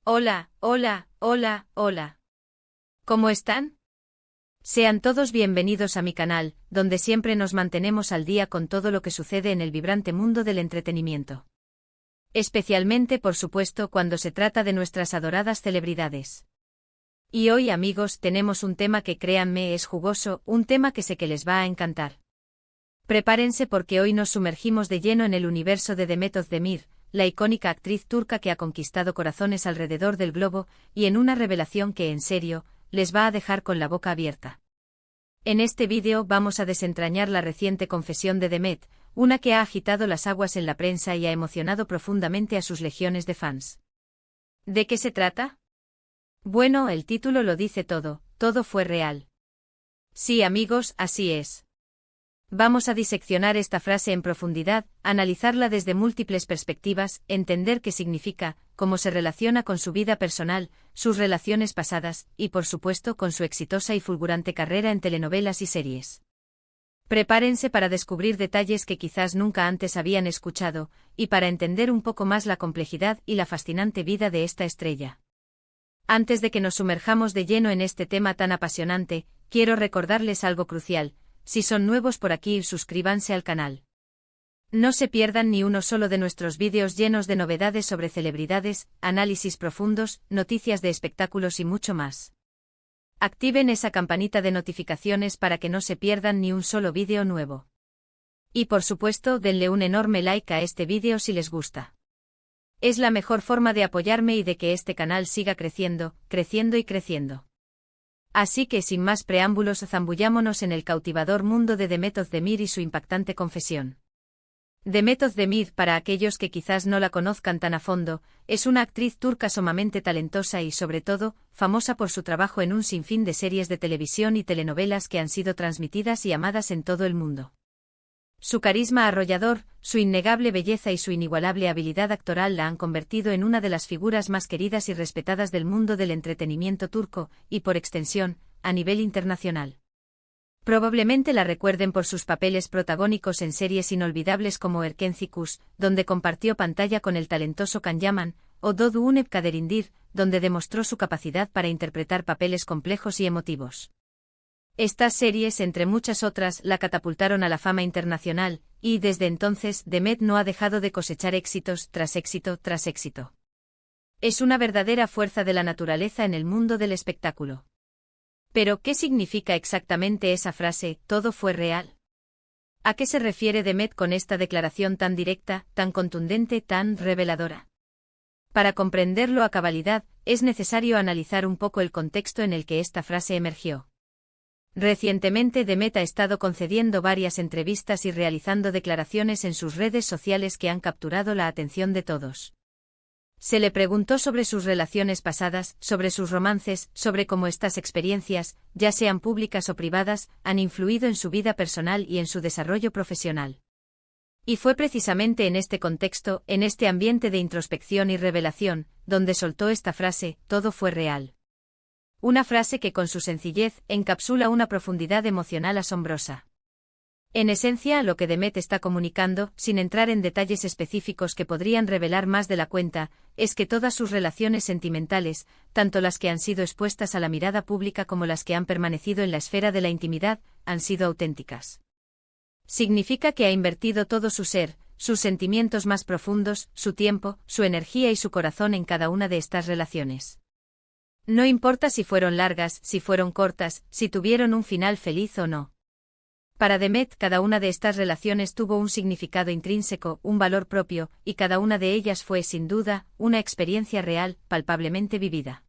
Hola, hola, hola, hola. ¿Cómo están? Sean todos bienvenidos a mi canal, donde siempre nos mantenemos al día con todo lo que sucede en el vibrante mundo del entretenimiento. Especialmente, por supuesto, cuando se trata de nuestras adoradas celebridades. Y hoy, amigos, tenemos un tema que créanme es jugoso, un tema que sé que les va a encantar. Prepárense porque hoy nos sumergimos de lleno en el universo de Demet Özdemir, la icónica actriz turca que ha conquistado corazones alrededor del globo, y en una revelación que, en serio, les va a dejar con la boca abierta. En este vídeo vamos a desentrañar la reciente confesión de Demet, una que ha agitado las aguas en la prensa y ha emocionado profundamente a sus legiones de fans. ¿De qué se trata? Bueno, el título lo dice todo, todo fue real. Sí, amigos, así es. Vamos a diseccionar esta frase en profundidad, analizarla desde múltiples perspectivas, entender qué significa, cómo se relaciona con su vida personal, sus relaciones pasadas, y por supuesto con su exitosa y fulgurante carrera en telenovelas y series. Prepárense para descubrir detalles que quizás nunca antes habían escuchado, y para entender un poco más la complejidad y la fascinante vida de esta estrella. Antes de que nos sumerjamos de lleno en este tema tan apasionante, quiero recordarles algo crucial. Si son nuevos por aquí, suscríbanse al canal. No se pierdan ni uno solo de nuestros vídeos llenos de novedades sobre celebridades, análisis profundos, noticias de espectáculos y mucho más. Activen esa campanita de notificaciones para que no se pierdan ni un solo vídeo nuevo. Y por supuesto, denle un enorme like a este vídeo si les gusta. Es la mejor forma de apoyarme y de que este canal siga creciendo, creciendo y creciendo. Así que sin más preámbulos zambullámonos en el cautivador mundo de Demet Özdemir y su impactante confesión. Demet Özdemir, para aquellos que quizás no la conozcan tan a fondo, es una actriz turca sumamente talentosa y sobre todo, famosa por su trabajo en un sinfín de series de televisión y telenovelas que han sido transmitidas y amadas en todo el mundo. Su carisma arrollador, su innegable belleza y su inigualable habilidad actoral la han convertido en una de las figuras más queridas y respetadas del mundo del entretenimiento turco, y por extensión, a nivel internacional. Probablemente la recuerden por sus papeles protagónicos en series inolvidables como Erkenci Kuş, donde compartió pantalla con el talentoso Can Yaman, o Doğu Unep Kaderindir, donde demostró su capacidad para interpretar papeles complejos y emotivos. Estas series, entre muchas otras, la catapultaron a la fama internacional, y desde entonces Demet no ha dejado de cosechar éxitos tras éxito tras éxito. Es una verdadera fuerza de la naturaleza en el mundo del espectáculo. Pero, ¿qué significa exactamente esa frase, todo fue real? ¿A qué se refiere Demet con esta declaración tan directa, tan contundente, tan reveladora? Para comprenderlo a cabalidad, es necesario analizar un poco el contexto en el que esta frase emergió. Recientemente Demet ha estado concediendo varias entrevistas y realizando declaraciones en sus redes sociales que han capturado la atención de todos. Se le preguntó sobre sus relaciones pasadas, sobre sus romances, sobre cómo estas experiencias, ya sean públicas o privadas, han influido en su vida personal y en su desarrollo profesional. Y fue precisamente en este contexto, en este ambiente de introspección y revelación, donde soltó esta frase, todo fue real. Una frase que con su sencillez encapsula una profundidad emocional asombrosa. En esencia, lo que Demet está comunicando, sin entrar en detalles específicos que podrían revelar más de la cuenta, es que todas sus relaciones sentimentales, tanto las que han sido expuestas a la mirada pública como las que han permanecido en la esfera de la intimidad, han sido auténticas. Significa que ha invertido todo su ser, sus sentimientos más profundos, su tiempo, su energía y su corazón en cada una de estas relaciones. No importa si fueron largas, si fueron cortas, si tuvieron un final feliz o no. Para Demet, cada una de estas relaciones tuvo un significado intrínseco, un valor propio, y cada una de ellas fue, sin duda, una experiencia real, palpablemente vivida.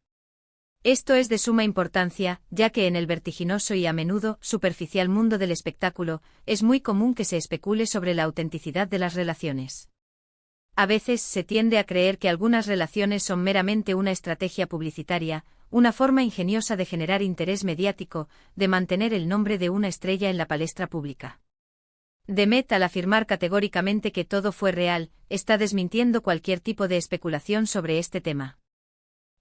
Esto es de suma importancia, ya que en el vertiginoso y a menudo superficial mundo del espectáculo, es muy común que se especule sobre la autenticidad de las relaciones. A veces se tiende a creer que algunas relaciones son meramente una estrategia publicitaria, una forma ingeniosa de generar interés mediático, de mantener el nombre de una estrella en la palestra pública. Demet, al afirmar categóricamente que todo fue real, está desmintiendo cualquier tipo de especulación sobre este tema.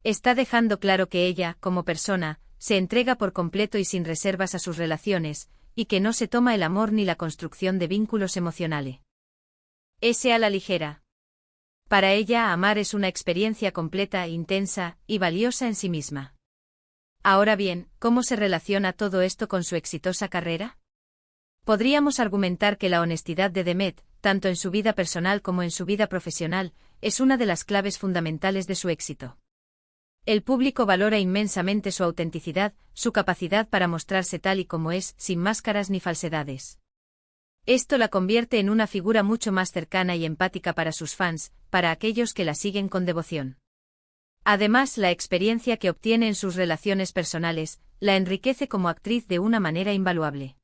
Está dejando claro que ella, como persona, se entrega por completo y sin reservas a sus relaciones, y que no se toma el amor ni la construcción de vínculos emocionales a la ligera. Para ella, amar es una experiencia completa, intensa y valiosa en sí misma. Ahora bien, ¿cómo se relaciona todo esto con su exitosa carrera? Podríamos argumentar que la honestidad de Demet, tanto en su vida personal como en su vida profesional, es una de las claves fundamentales de su éxito. El público valora inmensamente su autenticidad, su capacidad para mostrarse tal y como es, sin máscaras ni falsedades. Esto la convierte en una figura mucho más cercana y empática para sus fans, para aquellos que la siguen con devoción. Además, la experiencia que obtiene en sus relaciones personales, la enriquece como actriz de una manera invaluable.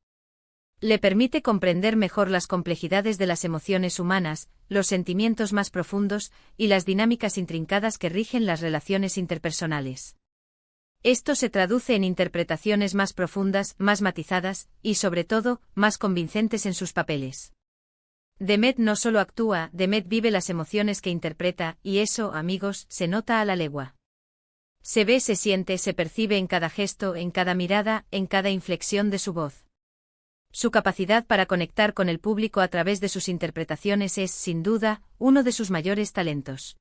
Le permite comprender mejor las complejidades de las emociones humanas, los sentimientos más profundos y las dinámicas intrincadas que rigen las relaciones interpersonales. Esto se traduce en interpretaciones más profundas, más matizadas y, sobre todo, más convincentes en sus papeles. Demet no solo actúa, Demet vive las emociones que interpreta, y eso, amigos, se nota a la legua. Se ve, se siente, se percibe en cada gesto, en cada mirada, en cada inflexión de su voz. Su capacidad para conectar con el público a través de sus interpretaciones es, sin duda, uno de sus mayores talentos.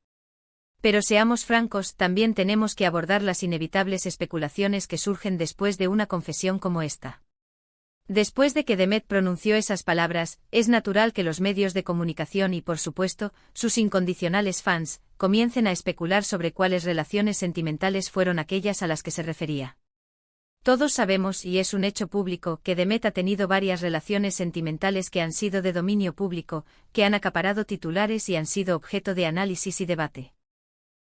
Pero seamos francos, también tenemos que abordar las inevitables especulaciones que surgen después de una confesión como esta. Después de que Demet pronunció esas palabras, es natural que los medios de comunicación y, por supuesto, sus incondicionales fans, comiencen a especular sobre cuáles relaciones sentimentales fueron aquellas a las que se refería. Todos sabemos, y es un hecho público, que Demet ha tenido varias relaciones sentimentales que han sido de dominio público, que han acaparado titulares y han sido objeto de análisis y debate.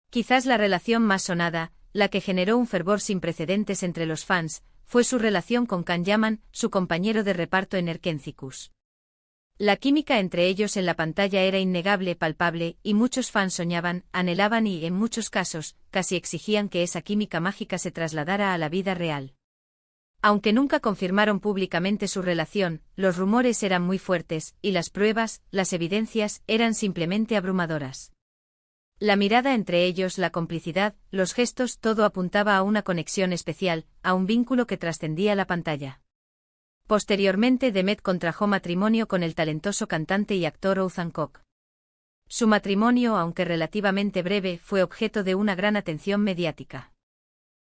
Quizás la relación más sonada, la que generó un fervor sin precedentes entre los fans, fue su relación con Can Yaman, su compañero de reparto en Erkencicus. La química entre ellos en la pantalla era innegable, palpable, y muchos fans soñaban, anhelaban y, en muchos casos, casi exigían que esa química mágica se trasladara a la vida real. Aunque nunca confirmaron públicamente su relación, los rumores eran muy fuertes, y las pruebas, las evidencias, eran simplemente abrumadoras. La mirada entre ellos, la complicidad, los gestos, todo apuntaba a una conexión especial, a un vínculo que trascendía la pantalla. Posteriormente, Demet contrajo matrimonio con el talentoso cantante y actor Ouzhan Koc. Su matrimonio, aunque relativamente breve, fue objeto de una gran atención mediática.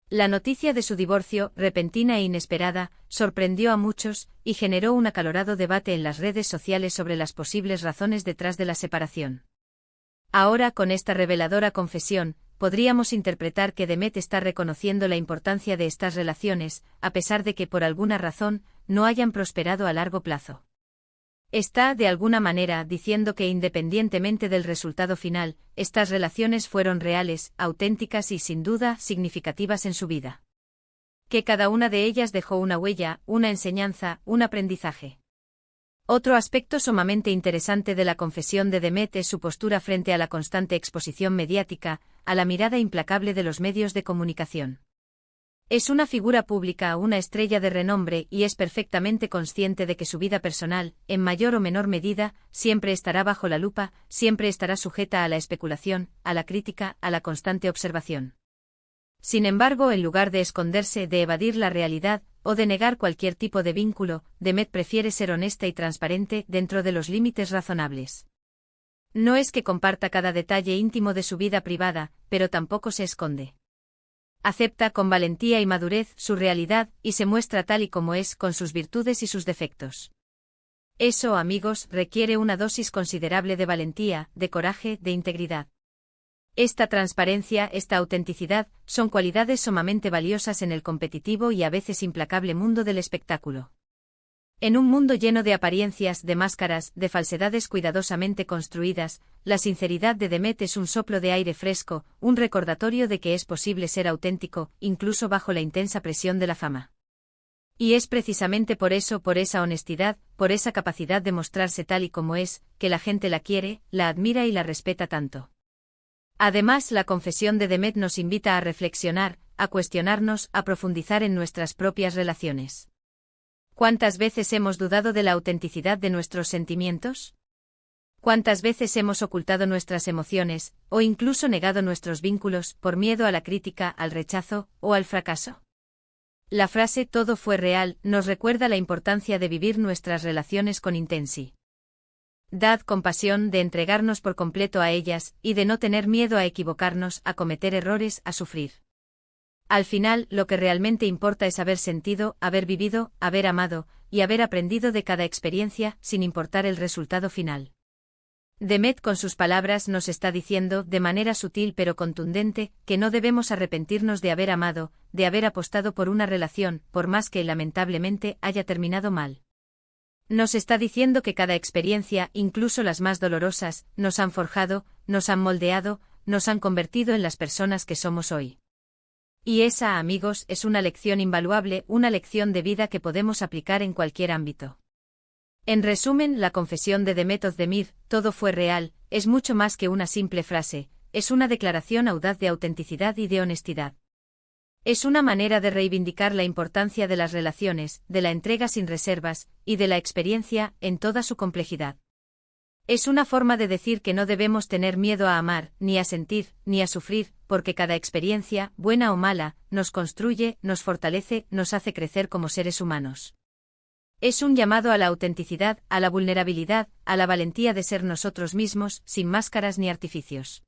La noticia de su divorcio, repentina e inesperada, sorprendió a muchos y generó un acalorado debate en las redes sociales sobre las posibles razones detrás de la separación. Ahora, con esta reveladora confesión, podríamos interpretar que Demet está reconociendo la importancia de estas relaciones, a pesar de que por alguna razón no hayan prosperado a largo plazo. Está, de alguna manera, diciendo que independientemente del resultado final, estas relaciones fueron reales, auténticas y, sin duda, significativas en su vida. Que cada una de ellas dejó una huella, una enseñanza, un aprendizaje. Otro aspecto sumamente interesante de la confesión de Demet es su postura frente a la constante exposición mediática, a la mirada implacable de los medios de comunicación. Es una figura pública, una estrella de renombre y es perfectamente consciente de que su vida personal, en mayor o menor medida, siempre estará bajo la lupa, siempre estará sujeta a la especulación, a la crítica, a la constante observación. Sin embargo, en lugar de esconderse, de evadir la realidad, o de negar cualquier tipo de vínculo, Demet prefiere ser honesta y transparente dentro de los límites razonables. No es que comparta cada detalle íntimo de su vida privada, pero tampoco se esconde. Acepta con valentía y madurez su realidad y se muestra tal y como es, con sus virtudes y sus defectos. Eso, amigos, requiere una dosis considerable de valentía, de coraje, de integridad. Esta transparencia, esta autenticidad, son cualidades sumamente valiosas en el competitivo y a veces implacable mundo del espectáculo. En un mundo lleno de apariencias, de máscaras, de falsedades cuidadosamente construidas, la sinceridad de Demet es un soplo de aire fresco, un recordatorio de que es posible ser auténtico, incluso bajo la intensa presión de la fama. Y es precisamente por eso, por esa honestidad, por esa capacidad de mostrarse tal y como es, que la gente la quiere, la admira y la respeta tanto. Además, la confesión de Demet nos invita a reflexionar, a cuestionarnos, a profundizar en nuestras propias relaciones. ¿Cuántas veces hemos dudado de la autenticidad de nuestros sentimientos? ¿Cuántas veces hemos ocultado nuestras emociones, o incluso negado nuestros vínculos, por miedo a la crítica, al rechazo, o al fracaso? La frase "todo fue real" nos recuerda la importancia de vivir nuestras relaciones con intensidad. Dad compasión de entregarnos por completo a ellas, y de no tener miedo a equivocarnos, a cometer errores, a sufrir. Al final, lo que realmente importa es haber sentido, haber vivido, haber amado, y haber aprendido de cada experiencia, sin importar el resultado final. Demet con sus palabras nos está diciendo, de manera sutil pero contundente, que no debemos arrepentirnos de haber amado, de haber apostado por una relación, por más que lamentablemente haya terminado mal. Nos está diciendo que cada experiencia, incluso las más dolorosas, nos han forjado, nos han moldeado, nos han convertido en las personas que somos hoy. Y esa, amigos, es una lección invaluable, una lección de vida que podemos aplicar en cualquier ámbito. En resumen, la confesión de Demet Özdemir, todo fue real, es mucho más que una simple frase, es una declaración audaz de autenticidad y de honestidad. Es una manera de reivindicar la importancia de las relaciones, de la entrega sin reservas, y de la experiencia, en toda su complejidad. Es una forma de decir que no debemos tener miedo a amar, ni a sentir, ni a sufrir, porque cada experiencia, buena o mala, nos construye, nos fortalece, nos hace crecer como seres humanos. Es un llamado a la autenticidad, a la vulnerabilidad, a la valentía de ser nosotros mismos, sin máscaras ni artificios.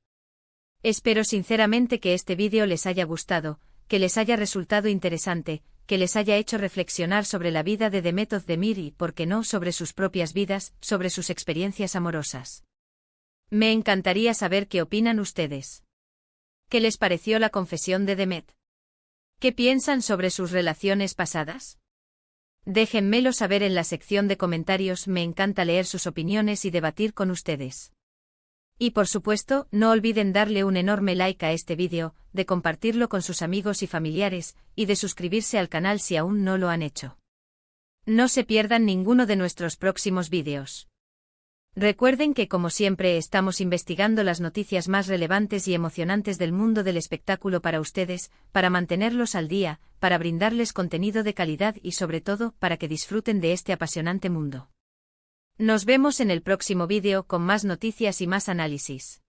Espero sinceramente que este vídeo les haya gustado, que les haya resultado interesante, que les haya hecho reflexionar sobre la vida de Demet Özdemir y, por qué no, sobre sus propias vidas, sobre sus experiencias amorosas. Me encantaría saber qué opinan ustedes. ¿Qué les pareció la confesión de Demet? ¿Qué piensan sobre sus relaciones pasadas? Déjenmelo saber en la sección de comentarios, me encanta leer sus opiniones y debatir con ustedes. Y por supuesto, no olviden darle un enorme like a este vídeo, de compartirlo con sus amigos y familiares, y de suscribirse al canal si aún no lo han hecho. No se pierdan ninguno de nuestros próximos vídeos. Recuerden que como siempre estamos investigando las noticias más relevantes y emocionantes del mundo del espectáculo para ustedes, para mantenerlos al día, para brindarles contenido de calidad y sobre todo, para que disfruten de este apasionante mundo. Nos vemos en el próximo vídeo con más noticias y más análisis.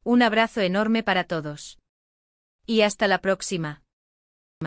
Un abrazo enorme para todos. Y hasta la próxima.